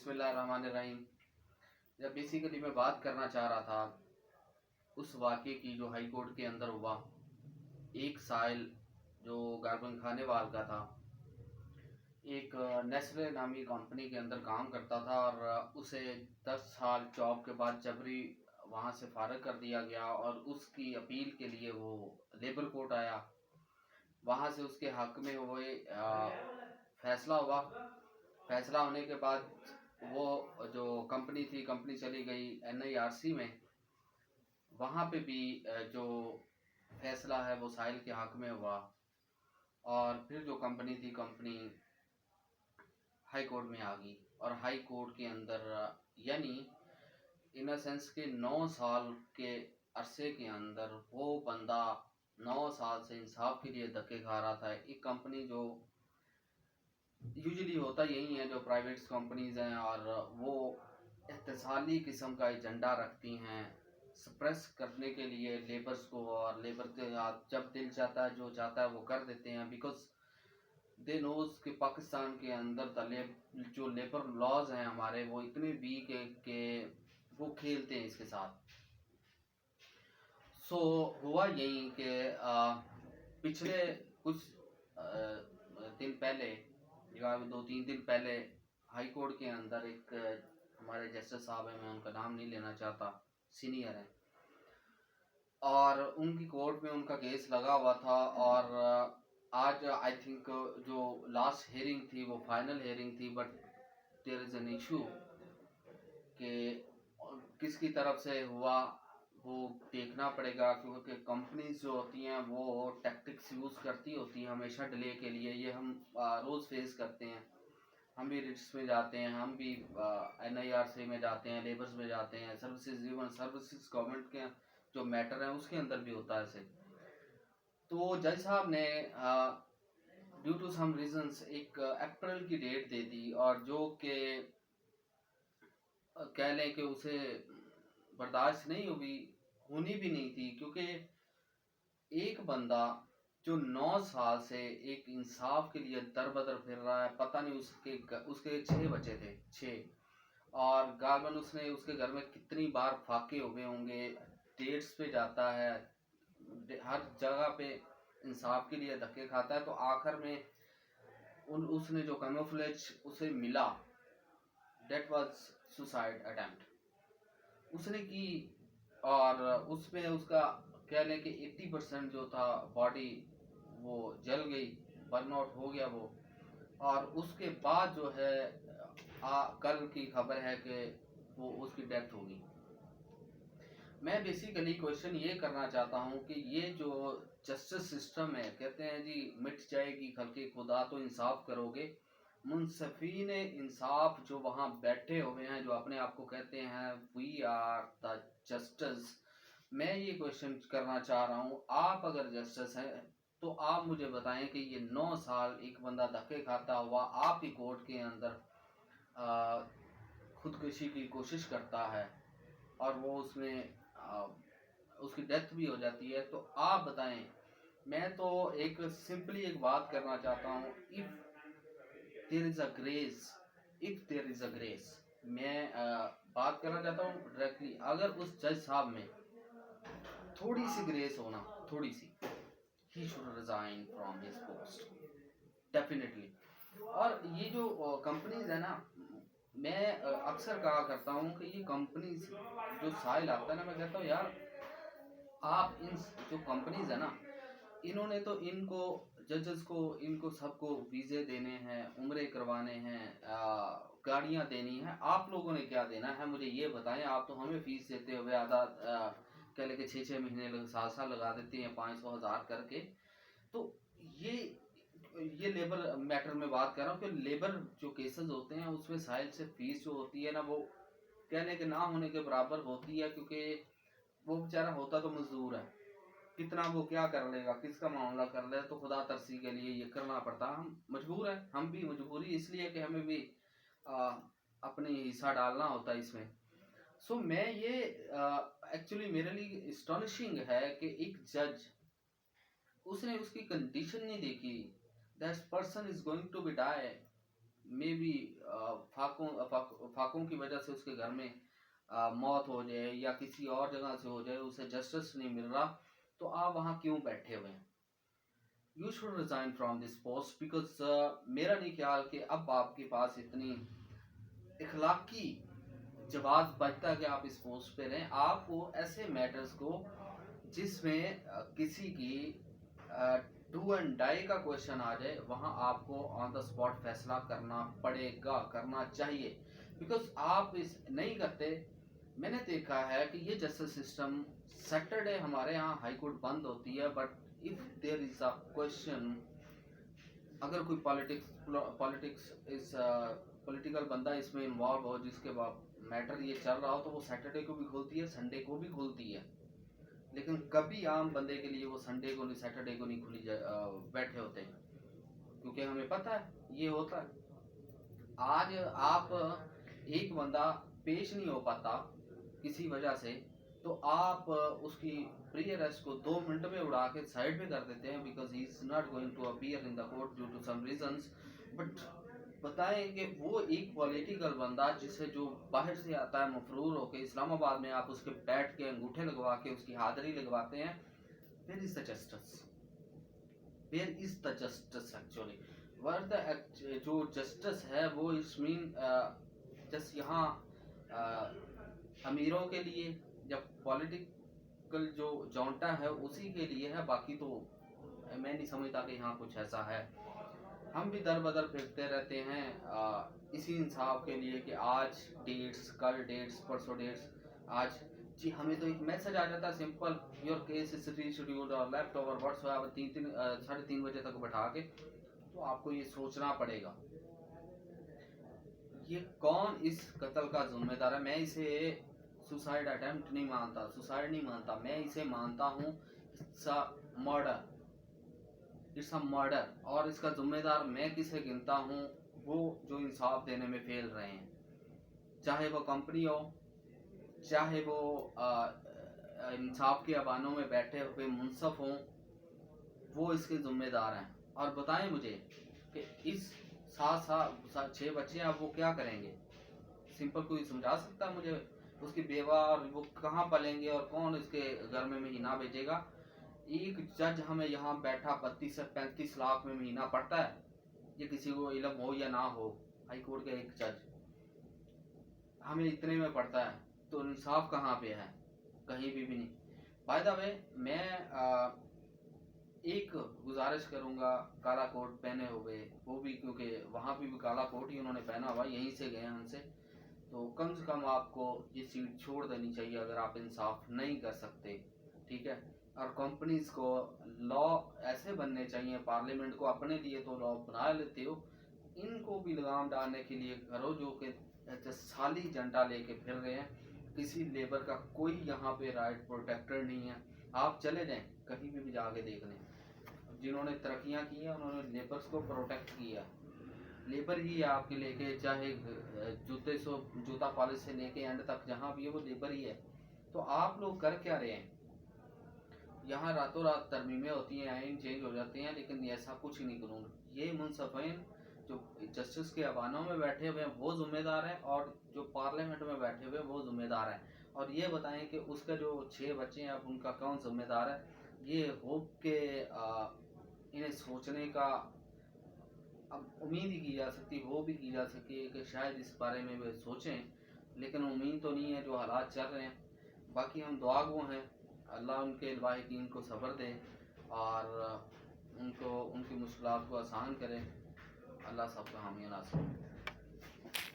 बिस्मिल्लाहिर्रहमानिर्रहीम। जब बेसिकली मैं बात करना चाह रहा था उस वाक़े की जो हाई कोर्ट के अंदर हुआ। एक साहिल जो गार्बन खानेवाल का था, एक नेस्ले नामी कंपनी के अंदर काम करता था और उसे 10 साल जॉब के बाद जबरी वहाँ से फारिग कर दिया गया और उसकी अपील के लिए वो लेबर कोर्ट आया। वहाँ से उसके हक में हुए फैसला हुआ। फैसला होने के बाद वो जो कंपनी थी, कंपनी चली गई NIRC में। वहाँ पे भी जो फैसला है वो साहिल के हक में हुआ और फिर जो कंपनी थी, कंपनी हाई कोर्ट में आ गई और हाई कोर्ट के अंदर यानी इन अ सेंस के 9 साल के अरसे के अंदर वो बंदा 9 साल से इंसाफ के लिए धक्के खा रहा था। एक कंपनी जो यूजुअली होता यही है, जो प्राइवेट कंपनीज हैं और वो इख्तिसाली किस्म का एजेंडा रखती हैं सप्रेस करने के लिए लेबर्स को, और लेबर के हाथ जब दिल चाहता है जो चाहता है वो कर देते हैं। बिकॉज दे नोज कि पाकिस्तान के अंदर जो लेबर लॉज हैं हमारे वो इतने वीक है कि वो खेलते हैं इसके साथ। सो हुआ यही कि पिछले कुछ दिन पहले, 2-3 दिन पहले हाई कोर्ट के अंदर एक हमारे जस्टिस साहब हैं, मैं उनका नाम नहीं लेना चाहता, सीनियर हैं, और उनकी कोर्ट में उनका केस लगा हुआ था। और आज आई थिंक जो लास्ट हियरिंग थी वो फाइनल हियरिंग थी, but there is an issue कि किसकी तरफ से हुआ वो देखना पड़ेगा, क्योंकि कंपनीज जो होती हैं वो टैक्टिक्स यूज़ करती होती हैं हमेशा डिले के लिए। ये हम रोज़ फेस करते हैं। हम भी रिट्स में जाते हैं, हम भी NIRC में जाते हैं, लेबर्स में जाते हैं, सर्विसेज, इवन सर्विसेज गवर्नमेंट के जो मैटर है उसके अंदर भी होता है ऐसे। तो जज साहब ने ड्यू टू सम रीजंस एक अप्रैल की डेट दे दी, और जो कि कह लें कि उसे बर्दाश्त नहीं हुई, होनी भी नहीं थी, क्योंकि एक बंदा जो 9 साल से एक इंसाफ के लिए दर बदर फिर रहा है, पता नहीं उसके 6 बच्चे थे, 6, और गार्बन उसने उसके घर में कितनी बार फाके हुए होंगे, डेट्स पे जाता है, हर जगह पे इंसाफ के लिए धक्के खाता है। तो आखिर में उसने जो कैमोफ्लेज उसे मिला, डेट वाज सुसाइड अटेम्प्ट उसने की, और उसमें उसका कह लें कि 80% जो था बॉडी वो जल गई, बर्नआउट हो गया वो। और उसके बाद जो है कल की खबर है कि वो उसकी डेथ होगी। मैं बेसिकली क्वेश्चन ये करना चाहता हूँ कि ये जो जस्टिस सिस्टम है, कहते हैं जी मिट जाएगी खल्क़े खुदा तो इंसाफ करोगे। मुंसफीन इंसाफ जो वहाँ बैठे हुए हैं, जो अपने आप को कहते हैं वी आर द जस्टिस, मैं ये क्वेश्चन करना चाह रहा हूँ, आप अगर जस्टिस हैं तो आप मुझे बताएं कि ये 9 साल एक बंदा धक्के खाता हुआ आपकी कोर्ट के अंदर खुदकुशी की कोशिश करता है और वो उसमें उसकी डेथ भी हो जाती है, तो आप बताएं। मैं तो एक सिंपली एक बात करना चाहता हूँ, if there is a grace, if there is a grace, मैं बात करना चाहता हूँ डायरेक्टली, अगर उस जज साहब में थोड़ी सी ग्रेस होना, थोड़ी सी, he should resign from his post definitely. और ये जो कंपनीज है ना, मैं अक्सर कहा करता हूँ कि ये कंपनीज जो साहिल आता है ना, मैं कहता हूँ यार आप इन जो कंपनीज है ना, इन्होंने तो इनको जजेस को, इनको सबको वीज़े देने हैं, उम्रे करवाने हैं, गाड़ियाँ देनी हैं, आप लोगों ने क्या देना है मुझे ये बताएं। आप तो हमें फीस देते हुए आधा कह लेके 6-6 महीने साल लगा देते हैं 500,000 करके। तो ये लेबर मैटर में बात कर रहा हूँ कि लेबर जो केसेस होते हैं उसमें साहिल से फीस जो होती है ना, वो कहने के ना होने के बराबर होती है, क्योंकि वो बेचारा होता तो मजदूर है, कितना वो क्या कर लेगा, किसका मामला कर ले, तो खुदा तरसी के लिए ये करना पड़ता। हम मजबूर हैं, हम भी मजबूरी इसलिए कि हमें भी अपने हिस्सा डालना होता है इसमें। सो मैं ये एक्चुअली मेरे लिए एस्टॉनिशिंग है कि एक जज, उसने उसकी कंडीशन नहीं देखी, that person is going to be die may be फाकों की वजह से उसके घर में मौत हो जाए या किसी और जगह से हो जाए, उसे जस्टिस नहीं मिल रहा, तो आप वहाँ क्यों बैठे हुए हैं? You should resign from this post because मेरा नहीं ख्याल कि अब आपके पास इतनी इखलाकी जवाब बचता कि आप इस पोस्ट पे रहें। आपको ऐसे मैटर्स को जिसमें किसी की डू एंड डाई का क्वेश्चन आ जाए, वहां आपको ऑन द स्पॉट फैसला करना पड़ेगा, करना चाहिए, बिकॉज आप इस नहीं करते। मैंने देखा है कि ये जस्टिस सिस्टम, सैटरडे हमारे यहाँ हाई कोर्ट बंद होती है, but if there is a question, अगर कोई पॉलिटिक्स इस पॉलिटिकल बंदा इसमें इन्वॉल्व हो, जिसके बाद मैटर ये चल रहा हो, तो वो सैटरडे को भी खुलती है, संडे को भी खुलती है। लेकिन कभी आम बंदे के लिए वो संडे को नहीं, सैटरडे को नहीं खुली बैठे होते हैं, क्योंकि हमें पता है ये होता है। आज आप एक बंदा पेश नहीं हो पाता किसी वजह से, तो आप उसकी प्री अरेस्ट को 2 मिनट में उड़ा के साइड पे कर देते हैं, because he is not going to appear in the court due to some reasons. But बताएं कि वो एक पॉलिटिकल बंदा जिसे जो बाहर से आता है मफरूर होके इस्लामाबाद में, आप उसके बैठ के अंगूठे लगवा के उसकी हाजिरी लगवाते हैं, where is the justice? Where is the justice actually? Where the जो जस्टिस है वो इस मीन जस्ट यहाँ अमीरों के लिए या पॉलिटिकल जो जॉन्टा है उसी के लिए है, बाकी तो मैं नहीं समझता कि यहाँ कुछ ऐसा है। हम भी दर बदर फिरते रहते हैं इसी इंसाफ के लिए कि आज डेट्स, कल डेट्स, परसों डेट्स। आज जी हमें तो एक मैसेज आ जाता है simple, your case is rescheduled और लेफ्ट ओवर व्हाट्सएवर, 3:30 बजे तक बैठा के। तो आपको ये सोचना पड़ेगा ये कौन इस कत्ल का जिम्मेदार है। मैं इसे सुसाइड अटेम्प्ट नहीं मानता, सुसाइड नहीं मानता, मैं इसे मानता हूँ it's a murder, it's a murder. और इसका जिम्मेदार मैं किसे गिनता हूँ? वो जो इंसाफ देने में फेल रहे हैं, चाहे वो कंपनी हो, चाहे वो इंसाफ के अबानों में बैठे हुए मुंसफ हों, वो इसके जिम्मेदार हैं। और बताएं मुझे कि इस 6 बच्चे अब वो क्या करेंगे? सिंपल कोई समझा सकता है मुझे? उसकी बेवा और वो कहाँ पलेंगे और कौन इसके घर में महीना भेजेगा? एक जज हमें यहाँ बैठा 32 से 35 लाख में महीना पड़ता है, ये किसी को इल्म हो या ना हो, हाई कोर्ट का एक जज हमें इतने में पड़ता है, तो इंसाफ कहाँ पे है? कहीं भी नहीं। बाय द वे, मैं एक गुजारिश करूंगा, काला कोट पहने हुए, वो भी क्योंकि वहाँ भी काला कोट ही उन्होंने पहना हुआ, यहीं से गए हमसे, तो कम से कम आपको ये सीट छोड़ देनी चाहिए अगर आप इंसाफ नहीं कर सकते, ठीक है। और कंपनीज को लॉ ऐसे बनने चाहिए, पार्लियामेंट को अपने लिए तो लॉ बना लेते हो, इनको भी लगाम डालने के लिए करो, जो कि साली झंडा लेके फिर रहे हैं। किसी लेबर का कोई यहाँ पे राइट प्रोटेक्टर नहीं है। आप चले जाएं कहीं भी जाके देख लें, जिन्होंने तरक्कियाँ की हैं उन्होंने लेबर्स को प्रोटेक्ट किया। लेबर ही है आपके लेके, चाहे जूता पॉलिश से लेके एंड तक जहाँ भी है वो लेबर ही है। तो आप लोग कर क्या रहे हैं? यहाँ रातों रात तरमीमें होती हैं, आइन चेंज हो जाते हैं, लेकिन ऐसा कुछ ही नहीं। कानून ये मुनसफीन जो जस्टिस के अबानों में बैठे हुए हैं वो जिम्मेदार हैं, और जो पार्लियामेंट में बैठे हुए हैं वो जिम्मेदार हैं। और ये बताएं कि उसके जो 6 बच्चे हैं अब उनका कौन जिम्मेदार है? ये होप के इन्हें सोचने का अब उम्मीद ही की जा सकती, वो भी की जा सकती है कि शायद इस बारे में वे सोचें, लेकिन उम्मीद तो नहीं है जो हालात चल रहे हैं। बाकी हम दुआ गो हैं, अल्लाह उनके लाहिकीन को सब्र दे और उनको उनकी मुश्किलात को आसान करे। अल्लाह सबका हामी नासिर।